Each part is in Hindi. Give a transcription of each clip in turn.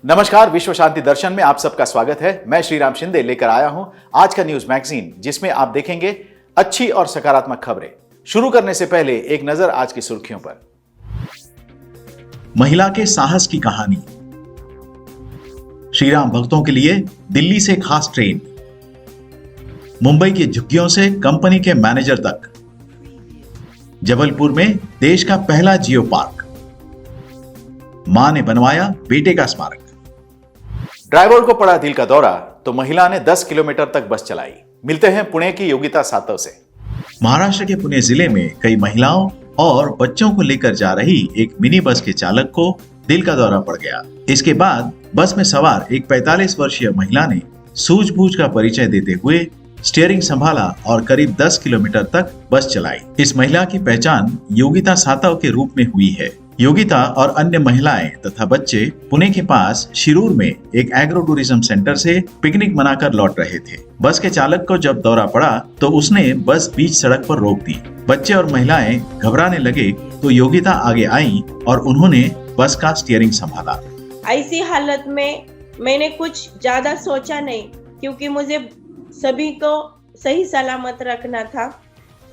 नमस्कार, विश्व शांति दर्शन में आप सबका स्वागत है। मैं श्रीराम शिंदे लेकर आया हूं आज का न्यूज मैगजीन, जिसमें आप देखेंगे अच्छी और सकारात्मक खबरें। शुरू करने से पहले एक नजर आज की सुर्खियों पर। महिला के साहस की कहानी। श्रीराम भक्तों के लिए दिल्ली से खास ट्रेन। मुंबई के झुग्गियों से कंपनी के मैनेजर तक। जबलपुर में देश का पहला जियो पार्क। मां ने बनवाया बेटे का स्मारक। ड्राइवर को पड़ा दिल का दौरा तो महिला ने 10 किलोमीटर तक बस चलाई। मिलते हैं पुणे की योगिता सातव से। महाराष्ट्र के पुणे जिले में कई महिलाओं और बच्चों को लेकर जा रही एक मिनी बस के चालक को दिल का दौरा पड़ गया। इसके बाद बस में सवार एक 45 वर्षीय महिला ने सूझबूझ का परिचय देते हुए स्टीयरिंग संभाला और करीब 10 किलोमीटर तक बस चलाई। इस महिला की पहचान योगिता सातव के रूप में हुई है। योगिता और अन्य महिलाएं तथा बच्चे पुणे के पास शिरूर में एक एग्रो टूरिज्म सेंटर से पिकनिक मनाकर लौट रहे थे। बस के चालक को जब दौरा पड़ा तो उसने बस बीच सड़क पर रोक दी। बच्चे और महिलाएं घबराने लगे तो योगिता आगे आई और उन्होंने बस का स्टीयरिंग संभाला। ऐसी हालत में मैंने कुछ ज्यादा सोचा नहीं, क्योंकि मुझे सभी को सही सलामत रखना था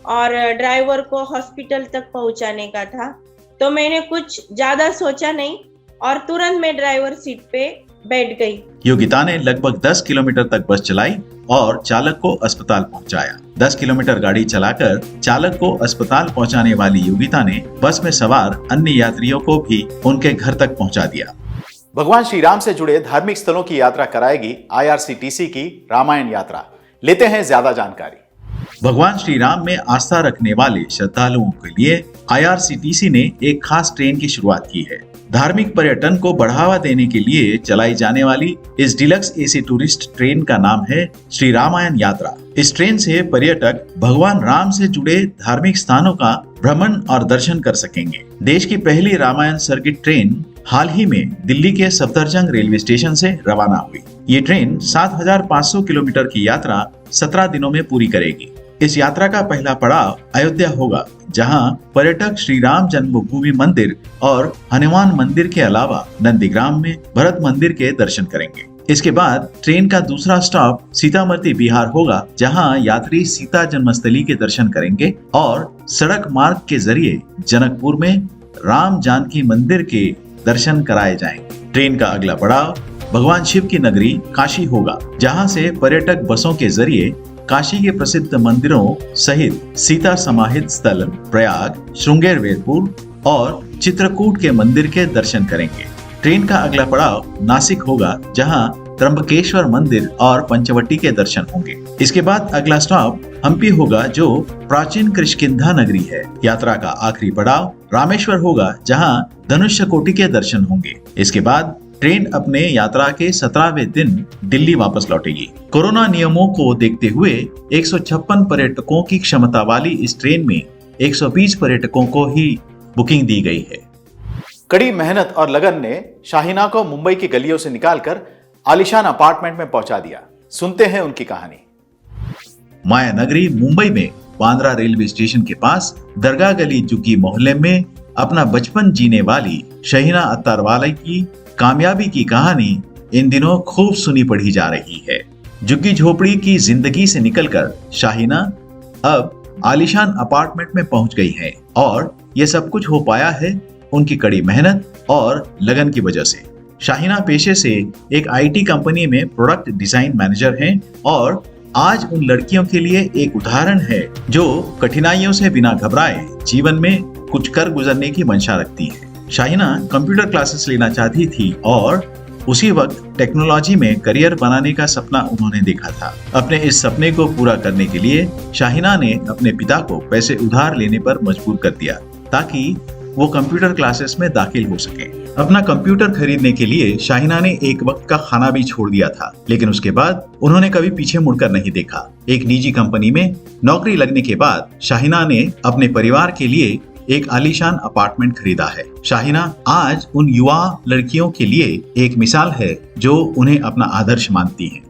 और ड्राइवर को हॉस्पिटल तक पहुंचाने का था। तो मैंने कुछ ज्यादा सोचा नहीं और तुरंत मैं ड्राइवर सीट पे बैठ गई। योगिता ने लगभग 10 किलोमीटर तक बस चलाई और चालक को अस्पताल पहुंचाया। 10 किलोमीटर गाड़ी चलाकर चालक को अस्पताल पहुंचाने वाली योगिता ने बस में सवार अन्य यात्रियों को भी उनके घर तक पहुंचा दिया। भगवान श्री राम से जुड़े धार्मिक स्थलों की यात्रा कराएगी IRCTC की रामायण यात्रा। लेते हैं ज्यादा जानकारी। भगवान श्री राम में आस्था रखने वाले श्रद्धालुओं के लिए IRCTC ने एक खास ट्रेन की शुरुआत की है। धार्मिक पर्यटन को बढ़ावा देने के लिए चलाई जाने वाली इस डिलक्स AC टूरिस्ट ट्रेन का नाम है श्री रामायण यात्रा। इस ट्रेन से पर्यटक भगवान राम से जुड़े धार्मिक स्थानों का भ्रमण और दर्शन कर सकेंगे। देश की पहली रामायण सर्किट ट्रेन हाल ही में दिल्ली के सफदरजंग रेलवे स्टेशन से रवाना हुई। ये ट्रेन 7,500 किलोमीटर की यात्रा 17 दिनों में पूरी करेगी। इस यात्रा का पहला पड़ाव अयोध्या होगा, जहां पर्यटक श्री राम जन्मभूमि मंदिर और हनुमान मंदिर के अलावा नंदीग्राम में भरत मंदिर के दर्शन करेंगे। इसके बाद ट्रेन का दूसरा स्टॉप सीतामढ़ी बिहार होगा, जहां यात्री सीता जन्मस्थली के दर्शन करेंगे और सड़क मार्ग के जरिए जनकपुर में राम जानकी मंदिर के दर्शन कराए जाएंगे। ट्रेन का अगला पड़ाव भगवान शिव की नगरी काशी होगा, जहां से पर्यटक बसों के जरिए काशी के प्रसिद्ध मंदिरों सहित सीता समाहित स्थल प्रयाग, श्रृंगेर वेरपुर और चित्रकूट के मंदिर के दर्शन करेंगे। ट्रेन का अगला पड़ाव नासिक होगा, जहां त्र्यंबकेश्वर मंदिर और पंचवटी के दर्शन होंगे। इसके बाद अगला स्टॉप हम्पी होगा, जो प्राचीन किष्किंधा नगरी है। यात्रा का आखिरी पड़ाव रामेश्वर होगा, जहां धनुष्यकोटि के दर्शन होंगे। इसके बाद ट्रेन अपने यात्रा के 17वें दिन दिल्ली वापस लौटेगी। कोरोना नियमों को देखते हुए 156 पर्यटकों की क्षमता वाली इस ट्रेन में 120 पर्यटकों को ही बुकिंग दी गई है। कड़ी मेहनत और लगन ने शाहीना को मुंबई की गलियों से निकालकर आलीशान अपार्टमेंट में पहुंचा दिया। सुनते हैं उनकी कहानी। माया नगरी मुंबई में बांद्रा रेलवे स्टेशन के पास दरगाह गली झुग्गी मोहल्ले में अपना बचपन जीने वाली शाहीना अत्तारवाला की कामयाबी की कहानी इन दिनों खूब सुनी पढ़ी जा रही है। झुग्गी झोपड़ी की जिंदगी से निकलकर शाहीना अब आलीशान अपार्टमेंट में पहुंच गई है और यह सब कुछ हो पाया है उनकी कड़ी मेहनत और लगन की वजह से। शाहीना पेशे से एक IT कंपनी में प्रोडक्ट डिजाइन मैनेजर हैं और आज उन लड़कियों के लिए एक उदाहरण है जो कठिनाइयों से बिना घबराए जीवन में कुछ कर गुजरने की मंशा रखती है। शाहीना कंप्यूटर क्लासेस लेना चाहती थी और उसी वक्त टेक्नोलॉजी में करियर बनाने का सपना उन्होंने देखा था। अपने इस सपने को पूरा करने के लिए शाहीना ने अपने पिता को पैसे उधार लेने पर मजबूर कर दिया ताकि वो कंप्यूटर क्लासेस में दाखिल हो सके। अपना कंप्यूटर खरीदने के लिए शाहीना ने एक वक्त का खाना भी छोड़ दिया था, लेकिन उसके बाद उन्होंने कभी पीछे मुड़कर नहीं देखा। एक निजी कंपनी में नौकरी लगने के बाद शाहीना ने अपने परिवार के लिए एक आलीशान अपार्टमेंट खरीदा है। शाहीना आज उन युवा लड़कियों के लिए एक मिसाल है जो उन्हें अपना आदर्श मानती हैं।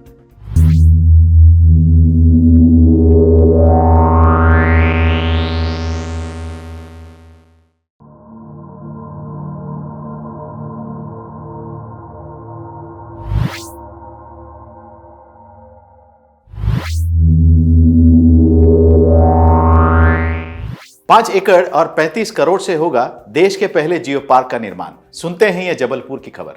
5 एकड़ और 35 करोड़ से होगा देश के पहले जियो पार्क का निर्माण। सुनते हैं ये जबलपुर की खबर।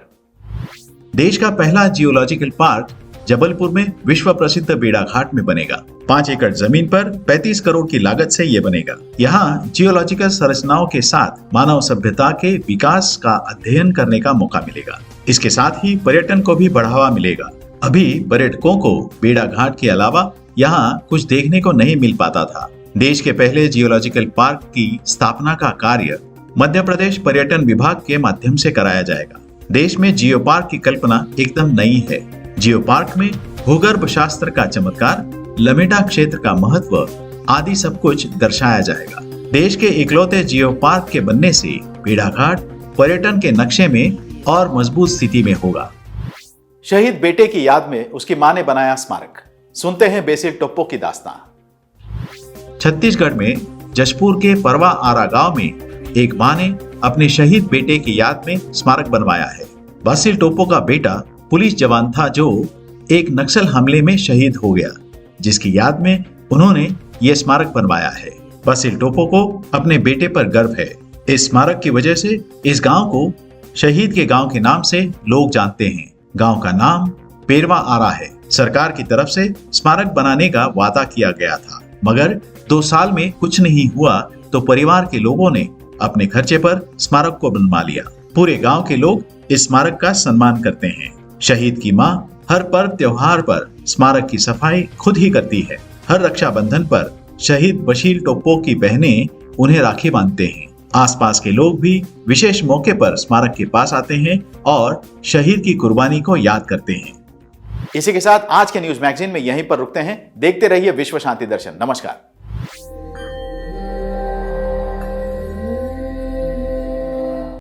देश का पहला जियोलॉजिकल पार्क जबलपुर में विश्व प्रसिद्ध बेड़ा घाट में बनेगा। 5 एकड़ जमीन पर 35 करोड़ की लागत से ये बनेगा। यहाँ जियोलॉजिकल संरचनाओं के साथ मानव सभ्यता के विकास का अध्ययन करने का मौका मिलेगा। इसके साथ ही पर्यटन को भी बढ़ावा मिलेगा। अभी पर्यटकों को बेड़ा घाट के अलावा यहाँ कुछ देखने को नहीं मिल पाता था। देश के पहले जियोलॉजिकल पार्क की स्थापना का कार्य मध्य प्रदेश पर्यटन विभाग के माध्यम से कराया जाएगा। देश में जियो पार्क की कल्पना एकदम नई है। जियो पार्क में भूगर्भ शास्त्र का चमत्कार, लमेटा क्षेत्र का महत्व आदि सब कुछ दर्शाया जाएगा। देश के इकलौते जियो पार्क के बनने से बेड़ा घाट पर्यटन के नक्शे में और मजबूत स्थिति में होगा। शहीद बेटे की याद में उसकी मां ने बनाया स्मारक। सुनते हैं बेसिल टोप्पो की दास्तां। छत्तीसगढ़ में जशपुर के परवा आरा गांव में एक मां ने अपने शहीद बेटे की याद में स्मारक बनवाया है। बेसिल टोप्पो का बेटा पुलिस जवान था जो एक नक्सल हमले में शहीद हो गया, जिसकी याद में उन्होंने ये स्मारक बनवाया है। बेसिल टोप्पो को अपने बेटे पर गर्व है। इस स्मारक की वजह से इस गांव को शहीद के गांव के नाम से लोग जानते हैं। गांव का नाम पेरवा आरा है। सरकार की तरफ से स्मारक बनाने का वादा किया गया था, मगर 2 साल में कुछ नहीं हुआ तो परिवार के लोगों ने अपने खर्चे पर स्मारक को बनवा लिया। पूरे गांव के लोग इस स्मारक का सम्मान करते हैं। शहीद की मां हर पर्व त्योहार पर स्मारक की सफाई खुद ही करती है। हर रक्षाबंधन पर शहीद बेसिल टोप्पो की बहनें उन्हें राखी बांधते हैं। आसपास के लोग भी विशेष मौके पर स्मारक के पास आते हैं और शहीद की कुर्बानी को याद करते हैं। इसी के साथ आज के न्यूज मैगजीन में यहीं पर रुकते हैं। देखते रहिए विश्व शांति दर्शन। नमस्कार।